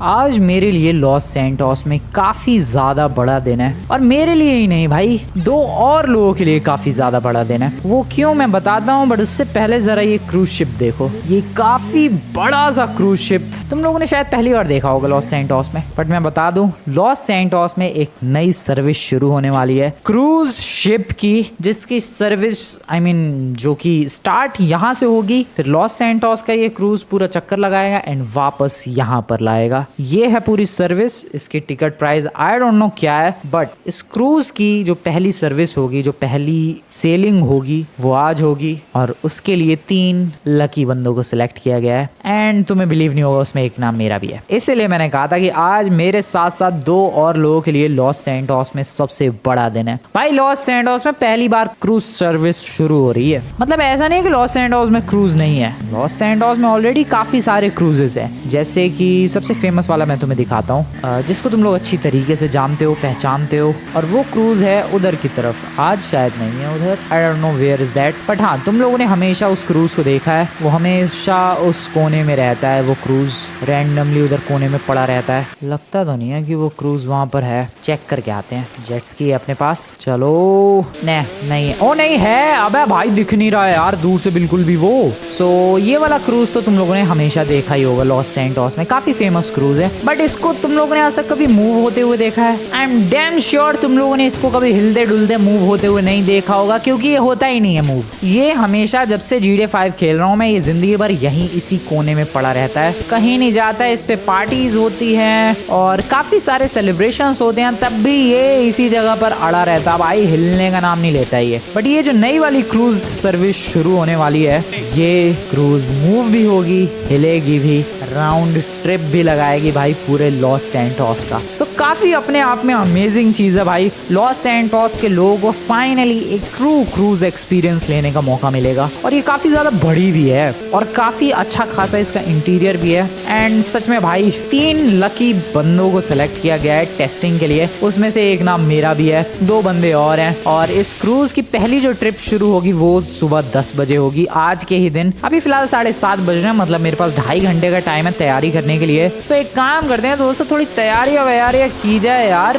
आज मेरे लिए लॉस सैंटोस में काफी ज्यादा बड़ा दिन है, और मेरे लिए ही नहीं भाई, 2 और लोगों के लिए काफी ज्यादा बड़ा दिन है। वो क्यों मैं बताता हूँ, बट उससे पहले जरा ये क्रूज शिप देखो। ये काफी बड़ा सा क्रूज शिप तुम लोगों ने शायद पहली बार देखा होगा लॉस सैंटोस में, बट मैं बता दूं लॉस सैंटोस में एक नई सर्विस शुरू होने वाली है क्रूज शिप की, जिसकी सर्विस जो कि स्टार्ट यहाँ से होगी, फिर लॉस सैंटोस का ये क्रूज पूरा चक्कर लगाएगा एंड वापस यहाँ पर लाएगा। ये है पूरी सर्विस। इसकी ticket price I don't no क्या है, बट इस क्रूज की जो पहली सर्विस होगी, जो पहली सेलिंग होगी, वो आज होगी, और उसके लिए 3 लकी बंदों को सिलेक्ट किया गया है। एंड तुम्हें बिलीव नहीं होगा, उसमें एक नाम मेरा भी है। इसीलिए मैंने कहा था कि आज मेरे साथ साथ 2 और लोगों के लिए लॉस सैंटोस में सबसे बड़ा दिन है। भाई लॉस सैंटोस में पहली बार क्रूज सर्विस शुरू हो रही है। मतलब ऐसा नहीं कि लॉस सैंटोस में क्रूज नहीं है, लॉस सैंटोस में ऑलरेडी काफी सारे क्रूजेस हैं। जैसे कि सबसे फेमस वाला मैं तुम्हें दिखाता हूँ, जिसको तुम लोग अच्छी तरीके से जानते हो, पहचानते हो, और वो क्रूज है उधर की तरफ। आज शायद नहीं है उधर, I don't know where is that, but हाँ तुम लोगों ने हमेशा उस क्रूज को देखा है। वो हमेशा उस कोने में रहता है, वो क्रूज रैंडमली उधर कोने में पड़ा रहता है। लगता तो नहीं है कि वो क्रूज वहां पर है, चेक करके आते हैं। जेट्स की अपने पास, चलो। नहीं है, ओ नहीं है, अबे भाई दिख नहीं रहा है यार दूर से बिल्कुल भी वो। सो ये वाला क्रूज तो तुम लोगों ने हमेशा देखा ही होगा लॉस सैंटोस में, काफी फेमस क्रूज है, बट इसको तुम लोगों ने आज तक कभी मूव होते हुए देखा है? आई एम डैम श्योर तुम लोगों ने इसको कभी हिलते डुलते मूव होते हुए नहीं देखा होगा, क्योंकि ये होता ही नहीं है मूव। ये हमेशा जब से GTA 5 खेल रहा हूँ मैं, ये जिंदगी भर यहीं इसी कोने में पड़ा रहता है, कहीं नहीं जाता है। इस पे पार्टीज होती हैं और काफी सारे सेलिब्रेशंस होते हैं, तब भी ये इसी जगह पर अड़ा रहता है भाई, हिलने का नाम नहीं लेता ये। बट ये जो नई वाली क्रूज सर्विस शुरू होने वाली है, ये क्रूज मूव भी होगी, हिलेगी भी, राउंड ट्रिप भी लगाएगी भाई पूरे लॉस सैंटोस का। सो काफी अपने आप में अमेजिंग चीज है भाई। लॉस सैंटोस के लोगों को फाइनली एक ट्रू क्रूज एक्सपीरियंस लेने का मौका मिलेगा, और ये काफी ज्यादा बड़ी भी है और काफी अच्छा खासा इसका इंटीरियर भी है। एंड सच में भाई 3 लकी बंदों को सिलेक्ट किया गया है टेस्टिंग के लिए, उसमें से एक नाम मेरा भी है, 2 बंदे और हैं। और इस क्रूज की पहली जो ट्रिप शुरू होगी वो सुबह 10 बजे होगी आज के ही दिन। अभी फिलहाल 7:30 बज रहे हैं, मतलब मेरे पास 2.5 घंटे का टाइम है तैयारी करने के लिए। सो एक काम करते हैं दोस्तों, थोड़ी तैयारी की जाए यार।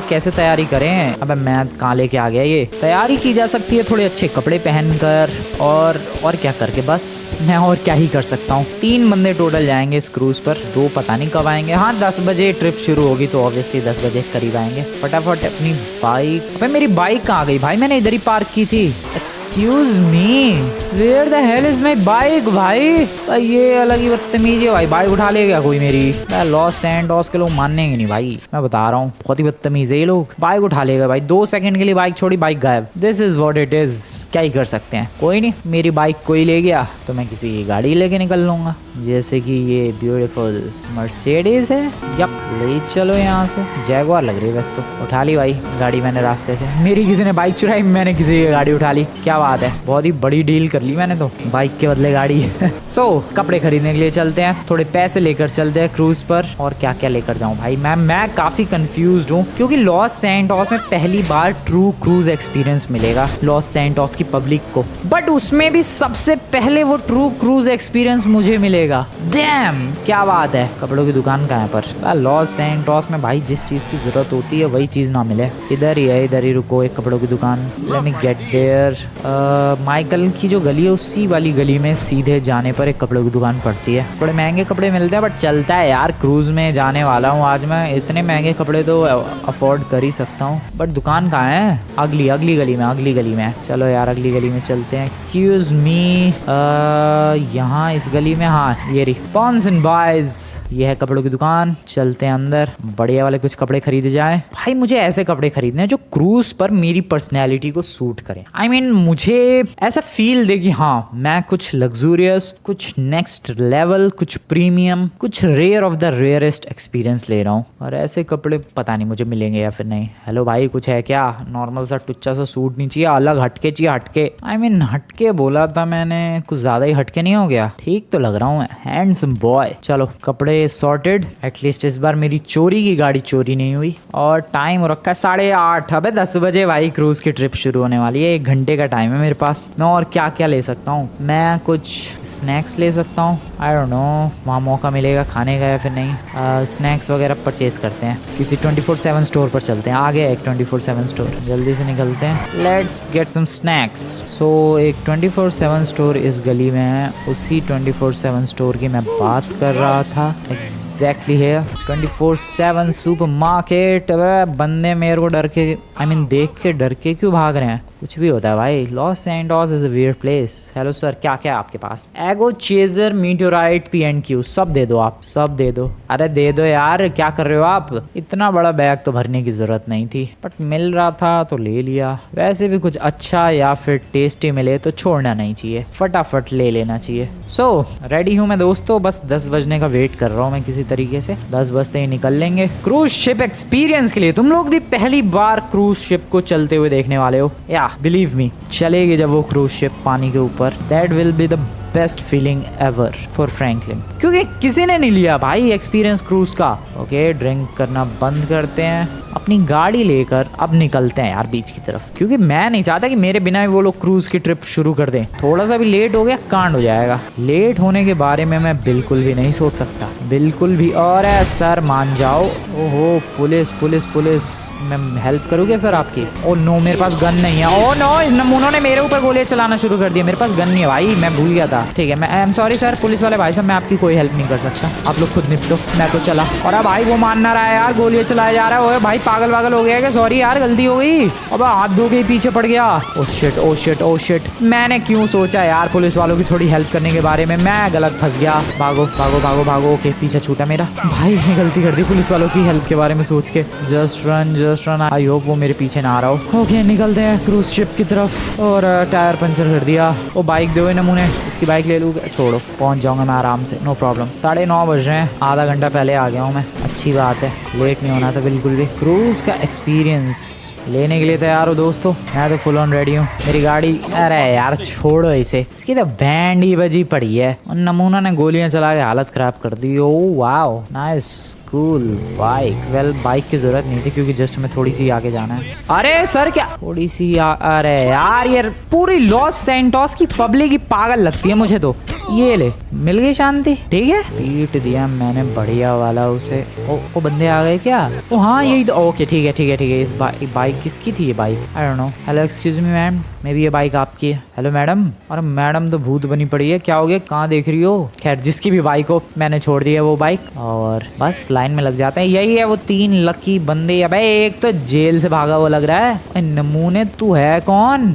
कैसे तैयारी करें? अबे मैं कहाँ लेके आ गया? ये तैयारी की जा सकती है थोड़े अच्छे कपड़े पहनकर, और क्या करके, बस मैं और क्या ही कर सकता हूँ। 3 बंदे टोटल जाएंगे इस क्रूज पर, 2 पता नहीं कब आएंगे। हाँ 10 बजे ट्रिप शुरू होगी तो ऑब्वियसली 10 बजे करीब आएंगे। फटाफट अपनी बाइक, अबे मेरी बाइक कहाँ गई भाई? मैंने इधर ही पार्क की थी। Excuse me, where the hell is my bike? भाई ये अलग ही बदतमीजी है भाई, बाइक उठा ले गया कोई मेरी। लॉस सैंटोस के लोग मानेंगे नहीं भाई, मैं बता रहा हूँ, बहुत ही बदतमीज है ये लोग। बाइक उठा ले गए भाई, 2 सेकंड के लिए बाइक छोड़ी, बाइक गायब। This is what it is, क्या ही कर सकते हैं। कोई नहीं, मेरी बाइक कोई ले गया तो मैं किसी की गाड़ी लेके निकल लूंगा, जैसे कि ये ब्यूटीफुल मर्सिडीज है। यप, ले चलो यहाँ से। जैगुआर लग रही है वैसे तो। उठा ली भाई गाड़ी मैंने रास्ते से, मेरी किसी ने बाइक चुराई, मैंने किसी की गाड़ी उठा ली। क्या बात है, बहुत ही बड़ी डील कर ली मैंने तो, बाइक के बदले गाड़ी। सो कपड़े खरीदने के लिए चलते हैं, थोड़े पैसे लेकर चलते हैं क्रूज पर। और क्या क्या लेकर जाऊं भाई? मैं काफी कंफ्यूज्ड हूँ, क्योंकि लॉस सैंटोस में पहली बार ट्रू क्रूज एक्सपीरियंस मिलेगा लॉस सैंटोस की पब्लिक को, बट उसमें भी सबसे पहले वो ट्रू क्रूज एक्सपीरियंस मुझे मिलेगा। डैम, क्या बात है। कपड़ों की दुकान कहाँ है पर? लॉस सैंटोस में भाई जिस चीज की जरूरत होती है वही चीज ना मिले। इधर ही है, इधर ही रुको, एक कपड़ों की दुकान। Let me get there. Michael की जो गली है उसी वाली गली में सीधे जाने पर एक कपड़ों की दुकान पड़ती है। थोड़े महंगे कपड़े मिलते हैं, बट चलता है यार, क्रूज में जाने वाला हूँ आज मैं, इतने महंगे कपड़े तो अफोर्ड कर ही सकता हूँ। बट दुकान कहाँ है? अगली गली में। चलो यार अगली गली में चलते हैं। एक्सक्यूज मी, यहाँ इस गली में, हाँ ये रही, पॉन्स एंड बॉयज, ये है कपड़ों की दुकान। चलते हैं अंदर, बढ़िया वाले कुछ कपड़े खरीदे जाए। भाई मुझे ऐसे कपड़े खरीदने हैं जो क्रूज पर मेरी पर्सनैलिटी को सूट करें। मुझे ऐसा फील दे कि हाँ मैं कुछ लग्जूरियस, कुछ नेक्स्ट लेवल, कुछ प्रीमियम, कुछ rare of the rarest experience ले रहा हूँ। और ऐसे कपड़े पता नहीं मुझे मिलेंगे या फिर नहीं। हेलो भाई, कुछ है क्या? नॉर्मल सा टुच्चा सा सूट नहीं चाहिए, अलग हटके चाहिए, हटके। हटके बोला था मैंने, कुछ ज्यादा ही हटके नहीं हो गया? ठीक तो लग रहा हूँ मैं, हैंडसम बॉय। चलो कपड़े सॉर्टेड, एटलीस्ट इस बार मेरी चोरी की गाड़ी चोरी नहीं हुई। और टाइम रखा है 8:30, अबे 10 बजे भाई क्रूज की ट्रिप शुरू होने वाली है, 1 घंटे का टाइम है मेरे पास। मैं और क्या क्या ले सकता हूँ? मैं कुछ स्नैक्स ले सकता हूँ, आई डोंट नो, वहाँ मौका मिलेगा खाने का है फिर नहीं। स्नैक्स वगैरह परचेज करते हैं, किसी 24/7 स्टोर पर चलते हैं। आगे है एक 24/7 स्टोर, जल्दी से निकलते हैं। Let's get some snacks. So एक 24/7 स्टोर इस गली में है, उसी 24/7 स्टोर की मैं बात कर रहा था। एग्जैक्टली है 24/7 सुपर मार्केट। बंदे मेरे को डर के देख के डर के क्यों भाग रहे हैं? कुछ भी होता है भाई। Los Santos is a weird place. Hello sir, क्या क्या है आपके पास? एगो, चेजर, मीटेओराइट, PNQ सब दे दो आप, सब दे दो। अरे दे दो यार, क्या कर रहे हो आप? इतना बड़ा बैग तो भरने की जरूरत नहीं थी, बट मिल रहा था तो ले लिया। वैसे भी कुछ अच्छा या फिर टेस्टी मिले तो छोड़ना नहीं चाहिए, फटाफट ले लेना चाहिए। सो रेडी हूँ मैं दोस्तों, बस 10 बजने का वेट कर रहा हूँ मैं किसी तरीके से। 10 बजते ही निकल लेंगे क्रूज शिप एक्सपीरियंस के लिए। तुम लोग भी पहली बार क्रूज शिप को चलते हुए देखने वाले हो, या बिलीव मी, चलेगी जब वो क्रूज शिप पानी के ऊपर, that will be the best feeling ever for Franklin, क्योंकि किसी ने नहीं लिया भाई एक्सपीरियंस क्रूज का। ओके, ड्रिंक करना बंद करते हैं, अपनी गाड़ी लेकर अब निकलते हैं यार बीच की तरफ, क्योंकि मैं नहीं चाहता कि मेरे बिना ही वो लोग क्रूज की ट्रिप शुरू कर दें। थोड़ा सा भी लेट हो गया कांड हो जाएगा। लेट होने के बारे में मैं बिल्कुल भी नहीं सोच सकता, बिल्कुल भी। और सर मान जाओ। ओहो, पुलिस पुलिस पुलिस, मैं हेल्प करूँ क्या सर आपकी? ओ नो, मेरे पास गन नहीं है। ओ नो, इन नमूनों ने मेरे ऊपर गोलियां चलाना शुरू कर दिया। मेरे पास गन नहीं है भाई, मैं भूल गया था। ठीक है, मैं I am sorry sir, police वाले भाई साहब, मैं आपकी कोई हेल्प नहीं कर सकता, आप लोग खुद निपटो, मैं तो चला। और अब भाई वो मान ना रहा है यार, गोलियां चलाया जा रहा है। ओए भाई पागल वागल हो गया क्या? सॉरी यार, गलती हो गई। अब हाथ धो के पीछे पड़ गया। Oh shit oh shit oh shit, मैंने क्यों सोचा यार पुलिस वालों की थोड़ी हेल्प करने के बारे में, मैं गलत फंस गया। भागो भागो भागो भागो। ओके, पीछे छूटा मेरा भाई, गलती कर दी पुलिस वालों की हेल्प के बारे में सोच के। Just run. आई होप वो मेरे पीछे ना आ रहा हो। ओके, निकलते हैं क्रूज शिप की तरफ। और टायर पंचर कर दिया। वो बाइक दे नमूने, इसकी बाइक ले लूँ? छोड़ो, पहुंच जाऊंगा मैं आराम से, नो प्रॉब्लम। 9:30 बज रहे हैं, आधा घंटा पहले आ गया हूँ मैं, अच्छी बात है, लेट नहीं होना था बिल्कुल भी। क्रूज का एक्सपीरियंस लेने के लिए तैयार हो दोस्तों? मैं तो फुल ऑन रेडी हूँ। मेरी गाड़ी, अरे यार छोड़ो इसे, इसकी तो बैंड ही बजी पड़ी है। उन नमूना ने गोलियां चला के हालत खराब कर दी। Oh wow, nice cool bike. Well, bike की जरूरत नहीं थी क्योंकि जस्ट हमें थोड़ी सी आगे जाना है। अरे सर क्या थोड़ी सी अरे यार, ये पूरी लॉस सैंटोस की पब्लिक ही पागल लगती है मुझे तो। ये ले, मिल गई शांति, ठीक है। पीट दिया मैंने बढ़िया वाला उसे। ओ बंदे आ गए क्या? ओ हाँ, यही तो। ओके ठीक है ठीक है ठीक है। इस बाइक किसकी थी ये bike? I don't no. Hello excuse me ma'am, may be ये बाइक आपकी है। Hello madam. और मैडम तो भूत बनी पड़ी है, क्या हो गया, कहाँ देख रही हो? खैर जिसकी भी बाइक हो, मैंने छोड़ दिया वो बाइक और बस लाइन में लग जाते हैं। यही है वो 3 लकी बंदे। अबे एक तो जेल से भागा हुआ लग रहा है। नमूने तू है कौन?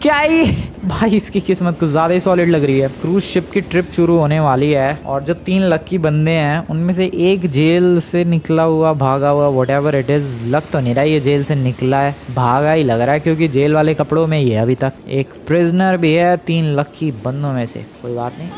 क्या ये भाई, इसकी किस्मत कुछ ज्यादा ही सॉलिड लग रही है। क्रूज शिप की ट्रिप शुरू होने वाली है और जो 3 लकी बंदे हैं उनमें से एक जेल से निकला हुआ, भागा हुआ, व्हाटएवर इट इज, लग तो नहीं रहा ये जेल से निकला है, भागा ही लग रहा है क्योंकि जेल वाले कपड़ों में ही है अभी तक। एक प्रिजनर भी है 3 लकी बंदों में से। कोई बात नहीं।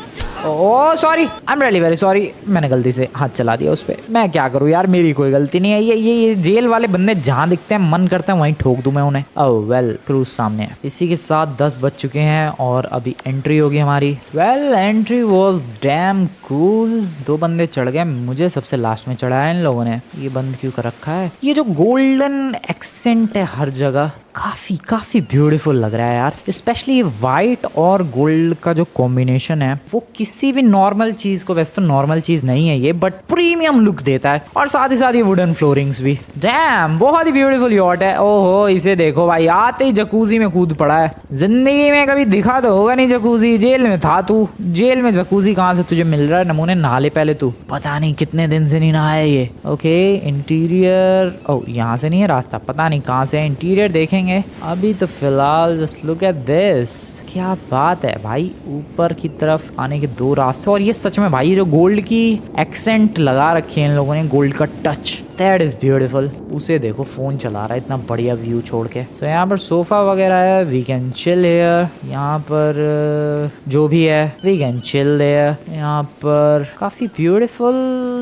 Oh sorry, I am really very sorry, मैंने गलती से हाथ चला दिया उस पर। मैं क्या करूँ यार, मेरी कोई गलती नहीं है। ये जेल वाले बंदे जहाँ दिखते हैं मन करता है वहीं ठोक दूं मैं उन्हें। ओह वेल, क्रूज सामने है। इसी के साथ 10 बज चुके हैं और अभी एंट्री होगी हमारी। Well, entry was damn cool. 2 बंदे चढ़ गए, मुझे सबसे लास्ट में चढ़ाया इन लोगों ने। ये बंद क्यों कर रखा है? ये जो गोल्डन एक्सेंट है हर जगह, काफी ब्यूटीफुल लग रहा है यार। स्पेशली ये वाइट और गोल्ड का जो कॉम्बिनेशन है वो किसी भी नॉर्मल चीज को, वैसे तो नॉर्मल चीज नहीं है ये, बट प्रीमियम लुक देता है। और साथ ही साथ ये वुडन फ्लोरिंग्स भी, डैम बहुत ही ब्यूटीफुल यॉट है। ओहो, इसे देखो भाई, आते ही जकूजी में कूद पड़ा है। जिंदगी में कभी दिखा तो होगा नहीं जकूजी, जेल में था तू। जेल में जकूजी कहाँ से तुझे मिल रहा है? नमूने नहा ले पहले तू, पता नहीं कितने दिन से नहीं नहाया ये। ओके, इंटीरियर, ओ यहाँ से नहीं है रास्ता, पता नहीं कहाँ से है। इंटीरियर देखेंगे अभी तो फिलहाल। जस्ट लुक एट दिस, क्या बात है भाई। ऊपर की तरफ आने के 2 रास्ते। और ये सच में भाई, ये जो गोल्ड की एक्सेंट लगा रखी है इन लोगों ने, गोल्ड का टच, दैट इज ब्यूटीफुल। उसे देखो फोन चला रहा है इतना बढ़िया व्यू छोड़ के। सो यहाँ पर सोफा वगैरह है, वी कैन चिल हियर। यहाँ पर जो भी है वी कैन चिल देयर। यहाँ पर काफी ब्यूटीफुल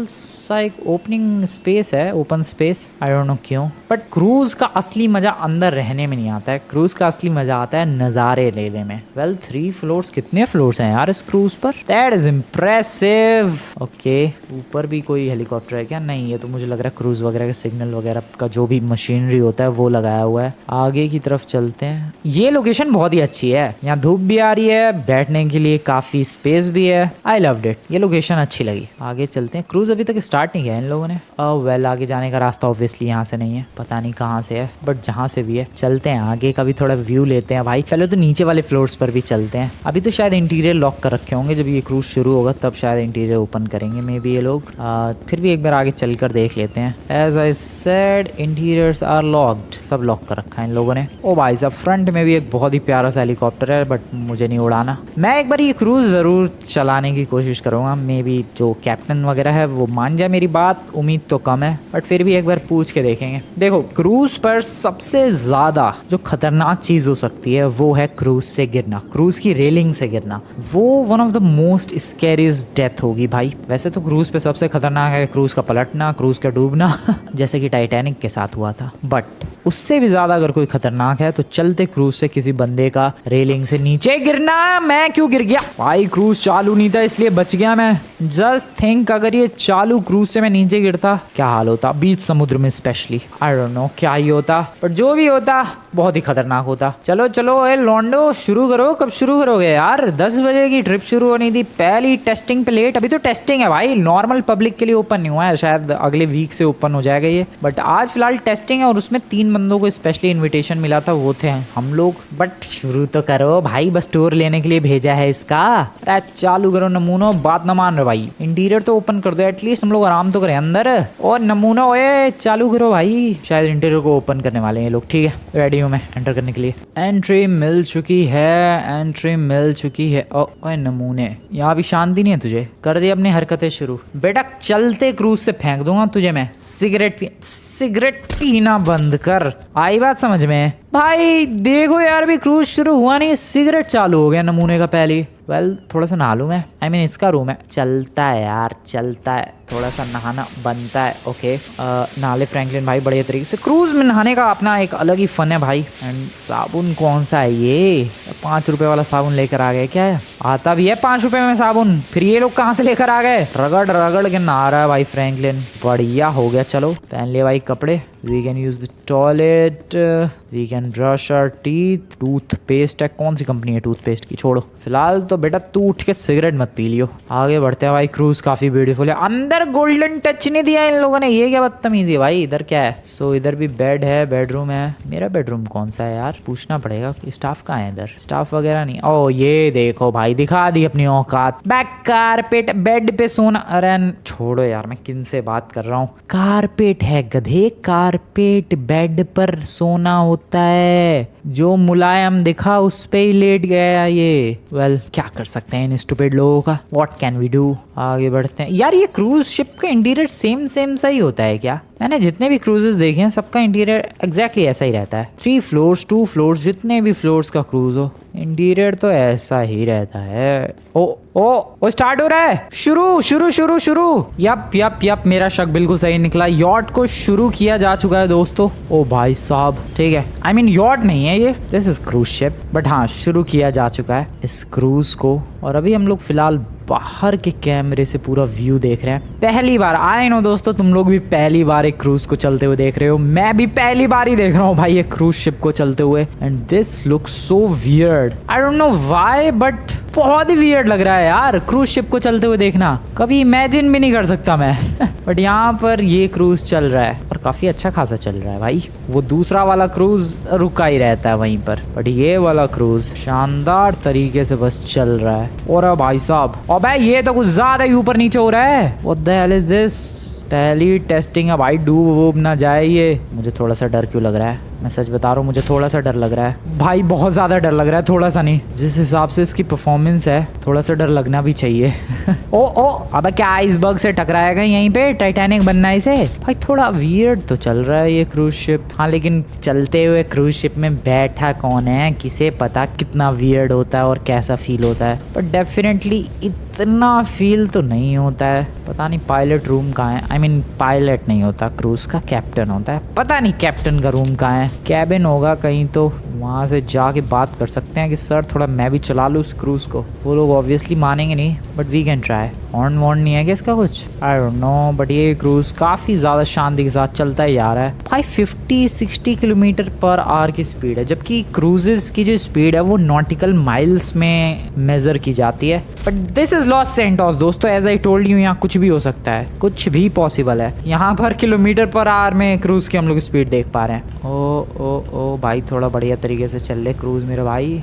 सा एक ओपनिंग स्पेस है, open space, I don't no क्यों। बट क्रूज का असली मजा अंदर रहने में नहीं आता है, क्रूज का असली मजा आता है नजारे लेने में। वेल, 3 फ्लोर्स, कितने फ्लोर्स हैं यार इस क्रूज पर? That is impressive. ओके, ऊपर भी कोई हेलीकॉप्टर है क्या? नहीं, ये तो मुझे लग रहा है क्रूज वगैरह के सिग्नल वगैरह का जो भी मशीनरी होता है वो लगाया हुआ है। आगे की तरफ चलते हैं। ये लोकेशन बहुत ही अच्छी है, यहाँ धूप भी आ रही है, बैठने के लिए काफी स्पेस भी है। आई लव्ड इट, ये लोकेशन अच्छी लगी। आगे चलते हैं। क्रूज अभी तक स्टार्ट नहीं किया इन लोगों ने। वेल आगे जाने का रास्ता ऑब्वियसली यहाँ से नहीं है, पता नहीं कहाँ से है, बट जहाँ से भी है चलते हैं। आगे का भी थोड़ा व्यू लेते हैं भाई। पहले तो नीचे वाले फ्लोर्स पर भी चलते हैं। अभी तो शायद इंटीरियर लॉक कर रखे होंगे, जब ये क्रूज शुरू होगा तब शायद इंटीरियर ओपन करेंगे मे बी ये लोग। फिर भी एक बार आगे चलकर देख लेते हैं। As I said interiors are locked, सब लॉक कर रखा है इन लोगों ने। ओ भाई साहब फ्रंट में भी एक बहुत ही प्यारा सा हेलीकॉप्टर है, बट मुझे नहीं उड़ाना। मैं एक बार ये क्रूज जरूर चलाने की कोशिश करूंगा, मे बी जो कैप्टन वगैरह है वो मान जाए मेरी बात। उम्मीद तो कम है, बट फिर भी एक बार पूछ के देखेंगे। देखो क्रूज पर सबसे ज्यादा जो खतरनाक चीज हो सकती है वो है क्रूज से गिरना, क्रूज की रेलिंग से गिरना। वो one of the most scariest death होगी भाई। वैसे तो क्रूज पे सबसे खतरनाक है क्रूज का पलटना, क्रूज का डूबना जैसे कि टाइटैनिक के साथ हुआ था, बट उससे भी ज्यादा अगर कोई खतरनाक है तो चलते क्रूज से किसी बंदे का रेलिंग से नीचे गिरना। मैं क्यों गिर गया भाई? क्रूज चालू नहीं था इसलिए बच गया मैं। जस्ट थिंक अगर ये चालू क्रूज से मैं नीचे गिरता क्या हाल होता, बीच समुद्र में स्पेशली। आई डोंट नो क्या ही होता, बट जो भी होता बहुत ही खतरनाक होता। चलो चलो ए लॉन्डो शुरू करो। कब शुरू करोगे यार? 10 बजे की ट्रिप शुरू होनी थी, पहली टेस्टिंग पे लेट। अभी तो टेस्टिंग है भाई, नॉर्मल पब्लिक के लिए ओपन नहीं हुआ है, शायद अगले वीक से ओपन हो जाएगा ये, बट आज फिलहाल टेस्टिंग है। और उसमें 3 बंदों को स्पेशली इन्विटेशन मिला था, वो थे हम लोग। बट शुरू तो करो भाई, बस टूर लेने के लिए भेजा है इसका। अरे चालू करो नमूनो, बात न मान रहे भाई। इंटीरियर तो ओपन कर दो एटलीस्ट, हम लोग आराम तो करें अंदर। और नमूनो ओए चालू करो भाई। शायद इंटीरियर को ओपन करने वाले हैं लोग। ठीक है रेडी हूँ मैं एंटर करने के लिए। एंट्री मिल चुकी है, एंट्री मिल चुकी है। ओए नमूने, यहाँ भी शांति नहीं है तुझे? कर दी अपनी हरकतें शुरू। बेटा चलते क्रूज से फेंक दूंगा तुझे मैं। सिगरेट पीना बंद कर। आई बात समझ में भाई? देखो यार भी क्रूज शुरू हुआ नहीं, सिगरेट चालू हो गया नमूने का पहले। वेल थोड़ा सा नहा लूँ मैं। I mean, इसका रूम है, चलता है यार चलता है, थोड़ा सा नहाना बनता है। ओके नहा ले फ्रैंकलिन भाई बढ़िया तरीके से। क्रूज में नहाने का अपना एक अलग ही फन है भाई। एंड साबुन कौन सा है ये? 5 रुपए वाला साबुन लेकर आ गए क्या है? आता भी है 5 रुपए में साबुन, फिर ये लोग कहाँ से लेकर आ गए? रगड़ रगड़ के नहा रहा है भाई फ्रैंकलिन, बढ़िया हो गया। चलो पहन ले भाई कपड़े। We can use the toilet, we can brush our teeth. Toothpaste है, कौन सी कंपनी है टूथपेस्ट की? छोड़ो फिलहाल तो बेटा तू उठ के सिगरेट मत पी लियो। आगे बढ़ते हैं भाई। क्रूज काफी ब्यूटीफुल है। अंदर गोल्डन टच नहीं दिया इन लोगों ने, ये क्या बदतमीजी है भाई? इधर क्या है? सो इधर भी बेड है, बेडरूम है। मेरा बेडरूम कौन सा है यार? पूछना पड़ेगा। स्टाफ कहाँ है इधर? स्टाफ वगैरह नहीं। ओ ये देखो भाई, दिखा दी अपनी औकात। बैक कारपेट, बेड पे सोना। अरे छोड़ो यार, मैं किन से बात कर रहा हूँ? कारपेट है गधे, कारपेट बेड पर सोना होता है। जो मुलायम दिखा उस पे ही लेट गया ये। वेल क्या कर सकते हैं इन स्टूपिड लोगों का? What can we do? आगे बढ़ते हैं। यार ये क्रूज शिप का इंटीरियर सेम सा ही होता है क्या? मैंने जितने भी क्रूजेस देखे हैं सबका इंटीरियर एग्जैक्टली ऐसा ही रहता है। 3 फ्लोर्स 2 फ्लोर्स, जितने भी फ्लोर्स का क्रूज हो इंटीरियर तो ऐसा ही रहता है। ओ स्टार्ट हो रहा है। शुरू। यप मेरा शक बिल्कुल सही निकला। यॉट को शुरू किया जा चुका है दोस्तों। ओ भाई साहब ठीक है, I mean यॉट नहीं है ये, this is cruise ship, but हाँ शुरू किया जा चुका है इस क्रूज को। और अभी हम लोग फिलहाल बाहर के कैमरे से पूरा व्यू देख रहे हैं। पहली बार आई नो दोस्तों, तुम लोग भी पहली बार एक क्रूज को चलते हुए देख रहे हो। मैं भी पहली बार ही देख रहा हूँ भाई एक क्रूज शिप को चलते हुए। And this looks so weird, I don't know why, but बहुत ही वियर्ड लग रहा है यार क्रूज शिप को चलते हुए देखना। कभी इमेजिन भी नहीं कर सकता मैं बट यहाँ पर ये क्रूज चल रहा है और काफी अच्छा खासा चल रहा है भाई। वो दूसरा वाला क्रूज रुका ही रहता है वहीं पर, बट ये वाला क्रूज शानदार तरीके से बस चल रहा है। और भाई साहब अबे ये तो कुछ ज्यादा ही ऊपर नीचे हो रहा है। What the hell is this? पहली टेस्टिंग है भाई, डूब वूब ना जाए ये। मुझे थोड़ा सा डर क्यों लग रहा है? मैं सच बता रहा हूँ, मुझे थोड़ा सा डर लग रहा है भाई, बहुत ज्यादा डर लग रहा है। थोड़ा सा नहीं, जिस हिसाब से इसकी परफॉर्मेंस है थोड़ा सा डर लगना भी चाहिए ओ अब क्या आइसबर्ग से टकराएगा यहीं पे? टाइटैनिक बनना है इसे भाई। थोड़ा वियर्ड तो चल रहा है ये क्रूज शिप। हाँ लेकिन चलते हुए क्रूज शिप में बैठा कौन है किसे पता कितना वियर्ड होता है और कैसा फील होता है, बट डेफिनेटली इतना फील तो नहीं होता है। पता नहीं पायलट रूम कहाँ है? I mean पायलट नहीं होता, क्रूज का कैप्टन होता है। पता नहीं कैप्टन का रूम कहाँ है? कैबिन होगा कहीं तो वहाँ से जाके बात कर सकते हैं कि सर थोड़ा मैं भी चला लूँ उस क्रूज़ को। वो लोग ऑब्वियसली मानेंगे नहीं, but we can try. Horn वॉर्न नहीं है क्या इसका कुछ? आई डोंट नो, बट ये क्रूज़ काफ़ी ज़्यादा शांति के साथ चलता ही जा रहा है। भाई 50-60 किलोमीटर पर आवर की स्पीड है, जबकि क्रूजेस की जो स्पीड है वो नॉटिकल माइल्स में मेजर की जाती है। But this is Los Santos दोस्तों, एज आई टोल्ड यू, यहाँ कुछ भी हो सकता है, कुछ भी पॉसिबल है। यहाँ पर किलोमीटर पर आवर में क्रूज की हम लोग स्पीड देख पा रहे हैं। ओ भाई थोड़ा बढ़िया तरीके से चल ले क्रूज मेरे भाई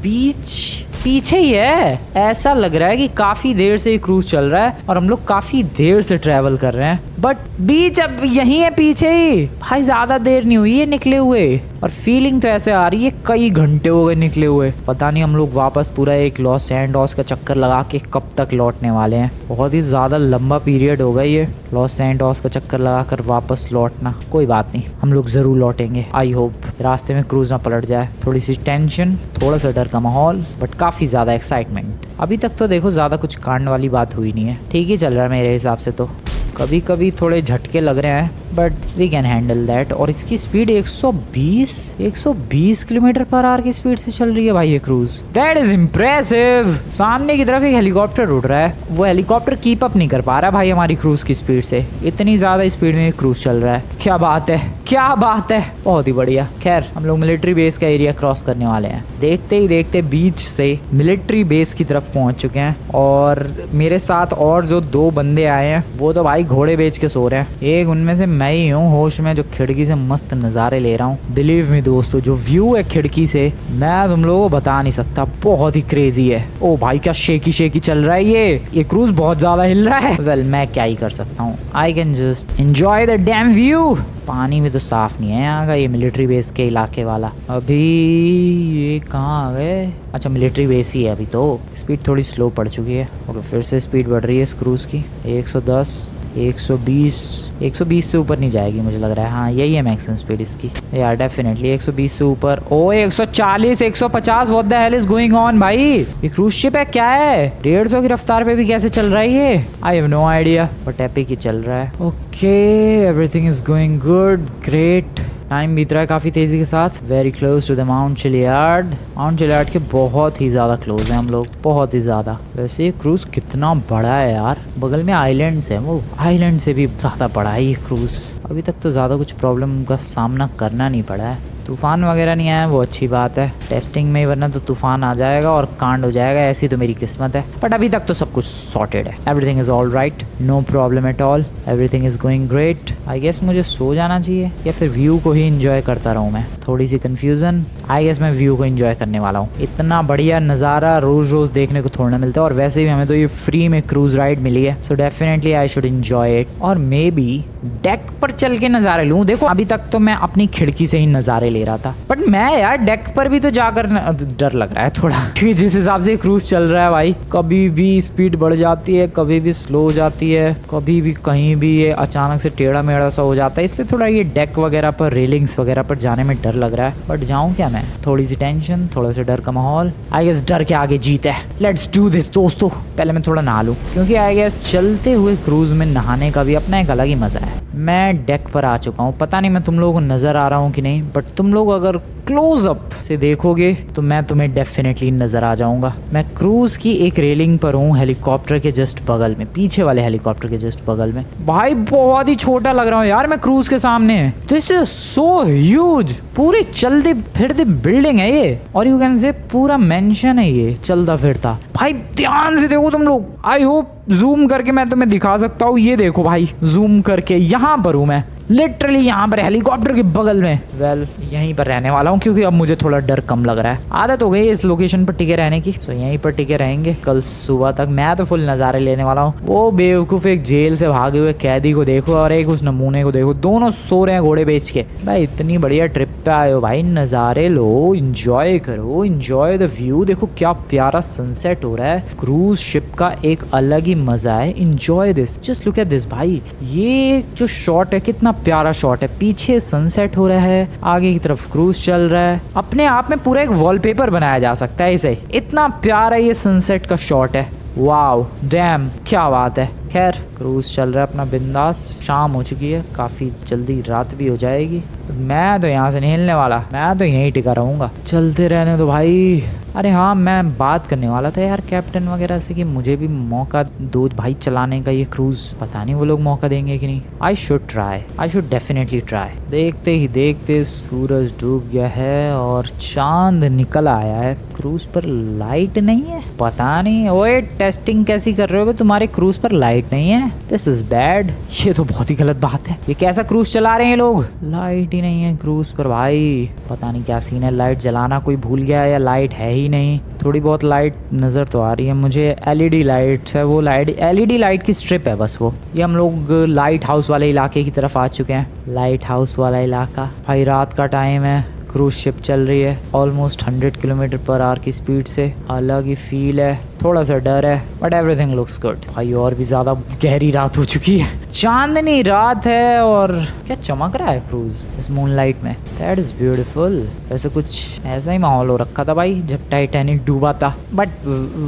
बीच पीछे ही है। ऐसा लग रहा है कि काफी देर से ये क्रूज चल रहा है और हम लोग काफी देर से ट्रेवल कर रहे हैं, बट बीच अब यही है पीछे ही। भाई ज्यादा देर नहीं हुई है निकले हुए, और फीलिंग तो ऐसे आ रही है कई घंटे हो गए निकले हुए। पता नहीं हम लोग वापस पूरा एक लॉस सैंटोस का चक्कर लगा के कब तक लौटने वाले हैं। बहुत ही ज्यादा लंबा पीरियड होगा ये लॉस सैंटोस का चक्कर लगा कर वापस लौटना। कोई बात नहीं, हम लोग जरूर लौटेंगे। आई होप रास्ते में क्रूज ना पलट जाए। थोड़ी सी टेंशन, थोड़ा सा डर का माहौल, बट काफी ज्यादा एक्साइटमेंट। अभी तक तो देखो ज्यादा कुछ कांड वाली बात हुई नहीं है, ठीक ही चल रहा है मेरे हिसाब से। तो कभी कभी थोड़े झटके लग रहे हैं, but we can handle that. और इसकी स्पीड 120 किलोमीटर पर आवर की स्पीड से चल रही है भाई ये क्रूज। That is impressive. सामने की तरफ एक हेलीकॉप्टर उड़ रहा है, वो हेलीकॉप्टर कीप अप नहीं कर पा रहा भाई हमारी क्रूज की स्पीड से। इतनी ज्यादा स्पीड में ये क्रूज चल रहा है। क्या बात है, क्या बात है, बहुत ही बढ़िया। खैर हम लोग मिलिट्री बेस का एरिया क्रॉस करने वाले हैं। देखते ही देखते बीच से मिलिट्री बेस की तरफ पहुंच चुके हैं, और मेरे साथ और जो 2 बंदे आए हैं वो तो भाई घोड़े बेच के सो रहे हैं। एक उनमें से मैं ही हूँ होश में, जो खिड़की से मस्त नज़ारे ले रहा हूँ। बिलीव मी दोस्तों, जो व्यू है खिड़की से मैं तुम लोगों को बता नहीं सकता, बहुत ही क्रेजी है। ओ भाई क्या शेकी चल रहा है ये क्रूज, बहुत ज्यादा हिल रहा है। वेल मैं क्या ही कर सकता हूँ, I can just enjoy the dam view. पानी भी तो साफ नहीं है यहाँ का, ये मिलिट्री बेस के इलाके वाला। अभी ये कहाँ आ गए? अच्छा मिलिट्री बेस ही है अभी तो। स्पीड थोड़ी स्लो पड़ चुकी है। ओके फिर से स्पीड बढ़ रही है इस क्रूज की। 110, 120 से ऊपर नहीं जाएगी मुझे लग रहा है। हाँ यही है मैक्सिमम स्पीड इसकी यार, डेफिनेटली 120 से ऊपर। ओ 140, 150, what the hell is going on भाई? ये क्रूज शिप है क्या है? 150 की रफ्तार पे भी कैसे चल रहा है ये? I have no idea, but epic ही चल रहा है। Okay everything is going good, great. Time बीत रहा है काफ़ी तेज़ी के साथ। Very close to the mount चिलियार्ड। माउंट चिलियार्ड के बहुत ही ज़्यादा क्लोज हैं हम लोग, बहुत ही ज़्यादा। वैसे ये क्रूज़ कितना बड़ा है यार, बगल में आइलैंड्स हैं, वो आइलैंड से भी ज़्यादा बड़ा है ये क्रूज़। अभी तक तो ज़्यादा कुछ प्रॉब्लम का सामना करना नहीं पड़ा है। तूफान वगैरह नहीं आया वो अच्छी बात है, टेस्टिंग में, वरना तो तूफान आ जाएगा और कांड हो जाएगा। ऐसी तो मेरी किस्मत है, बट अभी तक तो सब कुछ सॉर्टेड है। Everything is all right, no problem at all, everything is going great. I guess मुझे सो जाना चाहिए या फिर व्यू को ही एंजॉय करता रहूँ मैं? थोड़ी सी कंफ्यूजन। आई गेस मैं व्यू को एंजॉय करने वाला हूँ। इतना बढ़िया नज़ारा रोज रोज देखने को थोड़ा मिलता है, और वैसे भी हमें तो ये फ्री में क्रूज राइड मिली है, so definitely I should enjoy it. और मे बी डेक पर चल के नज़ारे लूँ। देखो अभी तक तो मैं अपनी खिड़की से ही नज़ारे ले रहा था, बट मैं यार डेक पर भी तो जाकर डर लग रहा है थोड़ा, क्योंकि जिस हिसाब से क्रूज चल रहा है भाई, कभी भी स्पीड बढ़ जाती है, कभी भी स्लो हो जाती है, कभी भी कहीं भी ये अचानक से टेढ़ा मेढ़ा सा हो जाता है। इसलिए थोड़ा ये डेक वगैरह पर, रेलिंग्स वगैरह पर जाने में डर लग रहा है। बट जाऊं क्या मैं? थोड़ी सी टेंशन, थोड़ा सा डर का माहौल। आई गेस डर के आगे जीत है। लेट्स डू दिस दोस्तों। पहले मैं थोड़ा नहा लूं, क्योंकि आई गेस चलते हुए क्रूज में नहाने का भी अपना एक अलग ही मजा है। मैं डेक पर आ चुका हूँ, पता नहीं मैं तुम लोगों को नजर आ रहा हूँ कि नहीं, बट तुम लोग अगर क्लोज अप से देखोगे तो मैं तुम्हें डेफिनेटली नजर आ जाऊंगा। मैं क्रूज की एक रेलिंग पर हूँ, हेलीकॉप्टर के जस्ट बगल में, पीछे वाले हेलीकॉप्टर के जस्ट बगल में। भाई बहुत ही छोटा लग रहा हूँ यार मैं क्रूज के सामने। This is so huge. पूरी चलती फिरती बिल्डिंग है ये, और यू कैन से पूरा मेंशन है ये चलता फिरता। भाई ध्यान से देखो तुम लोग, आई होप जूम करके मैं तुम्हें दिखा सकता हूँ। ये देखो भाई, जूम करके यहाँ पर हूँ मैं, लिटरली यहाँ पर हेलीकॉप्टर के बगल में। वेल यहीं पर रहने वाला हूँ, क्योंकि अब मुझे थोड़ा डर कम लग रहा है। आदत हो गई इस लोकेशन पर टिके रहने की, सो यहीं पर टिके रहेंगे कल सुबह तक। मैं तो फुल नज़ारे लेने वाला हूँ। वो बेवकूफ़ एक जेल से भागे हुए कैदी को देखो और एक उस नमूने को देखो, दोनों सो रहे हैं घोड़े बेच के। भाई इतनी बढ़िया ट्रिप पे आए हो भाई, नज़ारे लो, इंजॉय करो, इंजॉय द व्यू। देखो क्या प्यारा सनसेट हो रहा है। क्रूज शिप का एक अलग ही मजा है। Enjoy this, just look at this भाई। ये जो शॉट है कितना प्यारा शॉट है। पीछे सनसेट हो रहा है, आगे की तरफ क्रूज चल रहा है। अपने आप में पूरा एक वॉलपेपर बनाया जा सकता है इसे, इतना प्यारा ये सनसेट का शॉट है। वाओ डैम, क्या बात है। खैर क्रूज चल रहा है अपना बिंदास। शाम हो चुकी है, काफ़ी जल्दी रात भी हो जाएगी। मैं तो यहाँ से नहीं हिलने वाला, मैं तो यहीं टिका रहूँगा। चलते रहने दो भाई। अरे हाँ, मैं बात करने वाला था यार कैप्टन वगैरह से कि मुझे भी मौका दो भाई चलाने का ये क्रूज। पता नहीं वो लोग मौका देंगे कि नहीं। I should definitely try. देखते ही देखते सूरज डूब गया है और चांद निकल आया है। क्रूज पर लाइट नहीं है, पता नहीं। ओए टेस्टिंग कैसी कर रहे हो? तुम्हारे क्रूज पर लाइट नहीं है, दिस इज बैड। ये तो बहुत ही गलत बात है। ये कैसा क्रूज चला रहे हैं लोग? लाइट ही नहीं है क्रूज पर भाई, पता नहीं क्या सीन है। लाइट जलाना कोई भूल गया है या लाइट है ही नहीं। थोड़ी बहुत लाइट नज़र तो आ रही है मुझे, एलईडी लाइट्स है। वो लाइट एलईडी लाइट की स्ट्रिप है बस वो। ये हम लोग लाइट हाउस वाले इलाके की तरफ आ चुके हैं। लाइट हाउस वाला इलाका भाई, रात का टाइम है, क्रूज शिप चल रही है ऑलमोस्ट 100 किलोमीटर पर आवर की स्पीड से। अलग ही फील है, थोड़ा सा डर है बट एवरीथिंग लुक्स गुड। भाई और भी ज़्यादा गहरी रात हो चुकी है, चांदनी रात है और क्या चमक रहा है क्रूज इस मूनलाइट में। That is beautiful. वैसे कुछ ऐसा ही माहौल हो रखा था भाई जब टाइटैनिक डूबा था, बट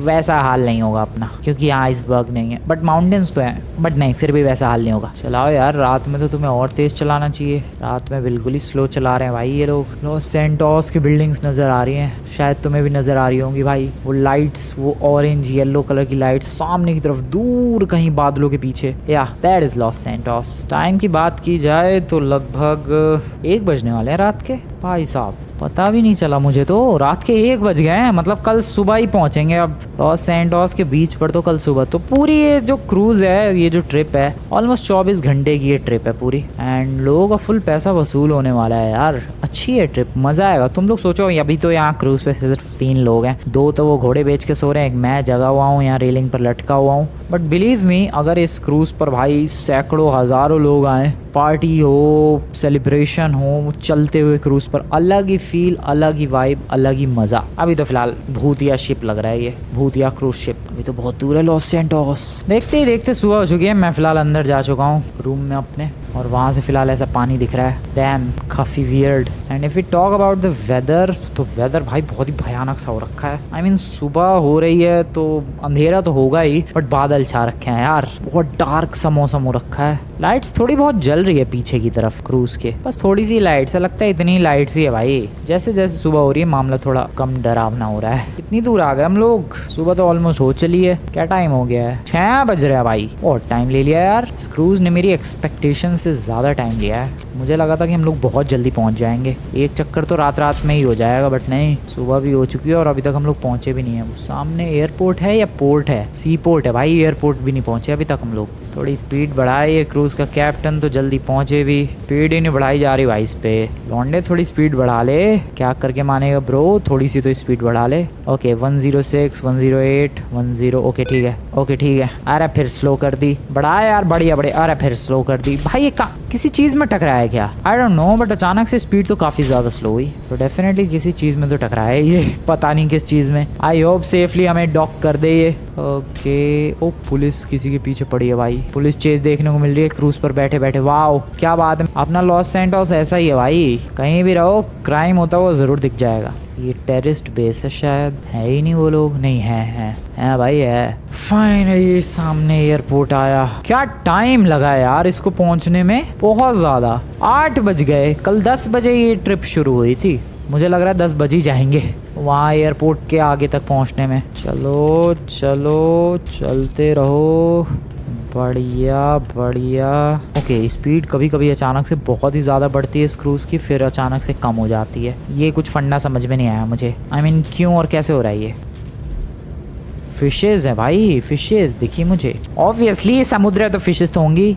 वैसा हाल नहीं होगा अपना क्योंकि यहाँ आइसबर्ग नहीं है। बट माउंटेन्स तो हैं, बट नहीं फिर भी वैसा हाल नहीं होगा। चलाओ यार, रात में तो तुम्हें और तेज़ चलाना चाहिए। रात में बिल्कुल ही स्लो चला रहे हैं भाई ये लोग। लॉस सैंटोस की बिल्डिंग्स नज़र आ रही हैं, शायद तुम्हें भी नज़र आ रही होंगी भाई। वो लाइट्स, वो ऑरेंज येलो कलर की लाइट्स सामने की तरफ दूर कहीं बादलों के पीछे। या that is Los Santos. Time की बात की जाए तो लगभग 1 बजने वाले हैं रात के। भाई साहब पता भी नहीं चला मुझे, तो रात के 1 बज गए हैं। मतलब कल सुबह ही पहुंचेंगे अब लॉस सैंटोस के बीच पर, तो कल सुबह। तो पूरी ये जो क्रूज है, ये जो ट्रिप है ऑलमोस्ट 24 घंटे की ये ट्रिप है पूरी। एंड लोगों का फुल पैसा वसूल होने वाला है यार। अच्छी है ट्रिप, मजा आएगा। तुम लोग सोचो अभी तो यहाँ क्रूज पे सिर्फ 3 लोग हैं। 2 तो वो घोड़े बेच के सो रहे हैं, एक मैं जगा हुआ हूँ यहाँ रेलिंग पर लटका हुआ हूँ। बट बिलीव मी, अगर इस क्रूज पर भाई सैकड़ों हजारों लोग आए, पार्टी हो, सेलिब्रेशन हो, चलते हुए क्रूज पर, अलग ही फील, अलग ही वाइब, अलग ही मजा। अभी तो फिलहाल भूतिया शिप लग रहा है ये, भूतिया क्रूज शिप। अभी तो बहुत दूर है लॉस सैंटोस। देखते ही देखते सुबह हो चुकी है। मैं फिलहाल अंदर जा चुका हूँ रूम में अपने, और वहाँ से फिलहाल ऐसा पानी दिख रहा है। डैम, काफ़ी weird. And if you talk about the weather, तो वेदर भाई बहुत ही भयानक सा हो रखा है। आई मीन सुबह हो रही है तो अंधेरा तो होगा ही, बट बादल छा रखे हैं यार। बहुत डार्क सा मौसम हो रखा है। लाइट्स थोड़ी बहुत जल रही है पीछे की तरफ क्रूज के, बस थोड़ी सी लाइट्स है, लगता है इतनी लाइट्स ही है भाई। जैसे जैसे सुबह हो रही है मामला थोड़ा कम डरावना हो रहा है। इतनी दूर आ गए हम लोग, सुबह तो ऑलमोस्ट हो चली है। क्या टाइम हो गया है? 6 बज रहा है भाई। बहुत टाइम ले लिया यार। इस क्रूज ने मेरी एक्सपेक्टेशन से ज़्यादा टाइम लिया है। मुझे लगा था कि हम लोग बहुत जल्दी पहुंच जाएंगे, एक चक्कर तो रात में ही हो जाएगा, बट नहीं, सुबह भी हो चुकी है और अभी तक हम लोग पहुंचे भी नहीं है। वो सामने एयरपोर्ट है या पोर्ट है? सी पोर्ट है भाई, एयरपोर्ट भी नहीं पहुंचे अभी तक हम लोग। थोड़ी स्पीड बढ़ाए ये क्रूज का कैप्टन तो जल्दी पहुंचे भी। स्पीड ही नहीं बढ़ाई जा रही भाई इस पे। लौंडे थोड़ी स्पीड बढ़ा ले, क्या करके मानेगा ब्रो? थोड़ी सी तो स्पीड बढ़ा ले। ओके 106, 108, 10। ओके ठीक है, ओके ठीक है। अरे फिर स्लो कर दी, बढ़ा यार, बढ़िया बढ़िया। अरे फिर स्लो कर दी भाई। ये किसी चीज में टकराया है क्या? आई डोंट नो, बट अचानक से स्पीड तो काफी ज्यादा स्लो हुई, तो डेफिनेटली किसी चीज में तो टकराया है ये, पता नहीं किस चीज में। आई होप सेफली हमें डॉक कर दे ये। ओके, ओ पुलिस किसी के पीछे पड़ी है भाई। पुलिस चेज देखने को मिल रही है क्रूज पर बैठे बैठे। वाओ क्या बात है। अपना लॉस सैंटोस ऐसा ही है भाई, कहीं भी रहो क्राइम होता हुआ जरूर दिख जाएगा। ये टेररिस्ट बेस है शायद, है ही नहीं वो लोग। नहीं है भाई है। फाइनली सामने एयरपोर्ट आया। क्या टाइम लगा यार इसको पहुंचने में, बहुत ज्यादा। 8 बज गए। कल 10 बजे ये ट्रिप शुरू हुई थी, मुझे लग रहा है 10 बज ही जाएंगे वहाँ एयरपोर्ट के आगे तक पहुँचने में। चलो चलो चलते रहो, बढ़िया बढ़िया। ओके, स्पीड कभी कभी अचानक से बहुत ही ज़्यादा बढ़ती है इस क्रूज़ की, फिर अचानक से कम हो जाती है। ये कुछ फंडा समझ में नहीं आया मुझे। आई मीन क्यों और कैसे हो रहा है ये? फिशेज़ हैं भाई, फिशेज़ दिखी मुझे। ऑब्वियसली समुद्र है तो फिशेज़ तो होंगी,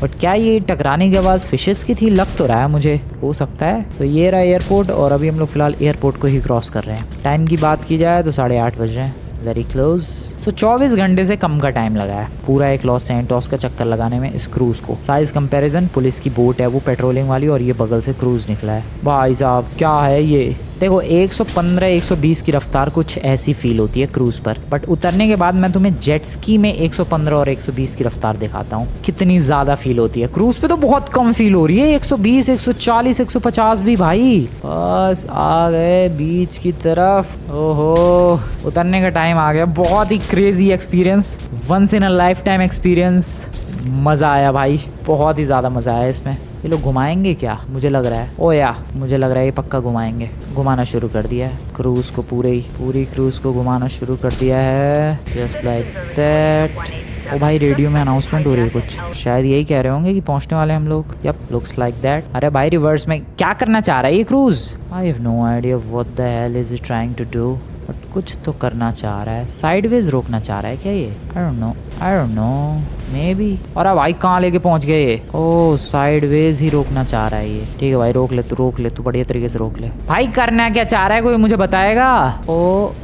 बट क्या ये टकराने के बाद फिशेस की थी? लग तो रहा है मुझे, हो सकता है। सो ये रहा एयरपोर्ट, और अभी हम लोग फिलहाल एयरपोर्ट को ही क्रॉस कर रहे हैं। टाइम की बात की जाए तो 8:30 बज रहे हैं, वेरी क्लोज। सो 24 घंटे से कम का टाइम लगा है पूरा एक लॉस सैंटोस का चक्कर लगाने में इस क्रूज को। साइज कंपैरिजन, पुलिस की बोट है वो पेट्रोलिंग वाली, और ये बगल से क्रूज निकला है। भाई साहब क्या है ये? देखो 115 120 की रफ्तार कुछ ऐसी फील होती है क्रूज पर, बट उतरने के बाद मैं तुम्हें जेट स्की में 115 और 120 की रफ्तार दिखाता हूँ कितनी ज्यादा फील होती है। क्रूज पे तो बहुत कम फील हो रही है, 120 140 150 भी भाई। बस आ गए बीच की तरफ। ओहो उतरने का टाइम आ गया। बहुत ही crazy experience, once in a lifetime experience. मज़ा आया भाई, बहुत ही ज़्यादा मज़ा आया इसमें। ये लोग घुमाएंगे क्या, मुझे लग रहा है। ओ या मुझे लग रहा है ये पक्का घुमाएंगे। घुमाना शुरू कर दिया है क्रूज़ को, पूरी क्रूज़ को घुमाना शुरू कर दिया है, जस्ट लाइक दैट। ओ भाई रेडियो में अनाउंसमेंट हो रही है कुछ, शायद यही कह रहे होंगे कि पहुंचने वाले हम लोग। Yup looks like that. अरे भाई रिवर्स में क्या करना चाह रहा है ये cruise? I have no idea what the hell is it trying to do, but कुछ तो करना चाह रहा है। साइडवेज रोकना चाह रहा है क्या ये? आई डोंट नो मे बी। और अब भाई कहाँ लेके पहुंच गए ये? ओह साइडवेज ही रोकना चाह रहा है ये। ठीक है भाई रोक ले तू बढ़िया तरीके से रोक ले। भाई करना क्या चाह रहा है, कोई मुझे बताएगा? ओ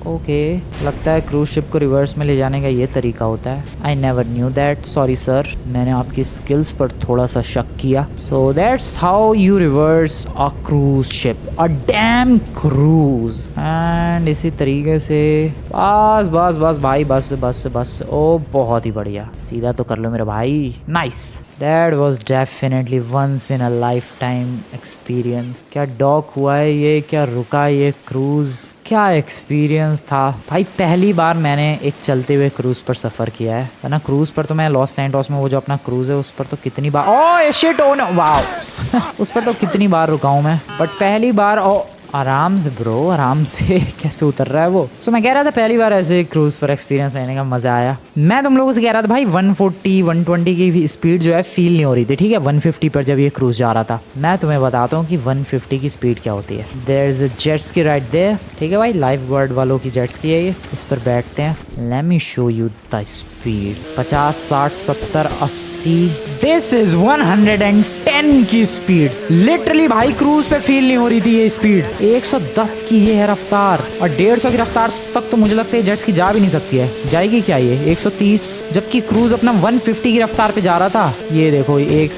ओके, लगता है क्रूज शिप को रिवर्स में ले जाने का ये तरीका होता है। I never knew that, sorry sir, मैंने आपकी स्किल्स पर थोड़ा सा शक किया। So that's how you reverse a cruise ship, a dam cruise. And इसी तरीके से बस बस बस भाई बस। ओ बहुत ही बढ़िया, सीधा तो कर लो मेरे भाई। Nice, that was definitely once in a lifetime experience. क्या डॉक हुआ है ये, क्या रुका ये क्रूज, क्या एक्सपीरियंस था भाई। पहली बार मैंने एक चलते हुए क्रूज पर सफ़र किया है, वरना क्रूज पर तो मैं लॉस सैंटोस में वो जो अपना क्रूज है उस पर तो कितनी बार, oh shit oh no wow उस पर तो कितनी बार रुका हूँ मैं, बट पहली बार ओ आराम से ब्रो, आराम से कैसे उतर रहा है वो। सो मैं कह रहा था पहली बार ऐसे क्रूज पर एक्सपीरियंस लेने का मजा आया। मैं तुम लोगों से कह रहा था भाई 140 120 की स्पीड जो है फील नहीं हो रही थी, ठीक है 150 पर जब ये क्रूज जा रहा था। मैं तुम्हें बताता हूँ कि 150 की स्पीड क्या होती है। There is a jet ski right there, ठीक है भाई, लाइफ गार्ड वालों की जेट स्की है ये। इस पर बैठते हैं, let me show you the speed. 50 60 70 80, this is 110 की स्पीड। लिटरली भाई क्रूज पे फील नहीं हो रही थी ये स्पीड। 110 की ये है रफ्तार, और 150 की रफ्तार तक तो मुझे लगता है जेट्स की जा भी नहीं सकती है। जाएगी क्या ये 130, जबकि क्रूज अपना 150 की रफ्तार पे जा रहा था। ये देखो एक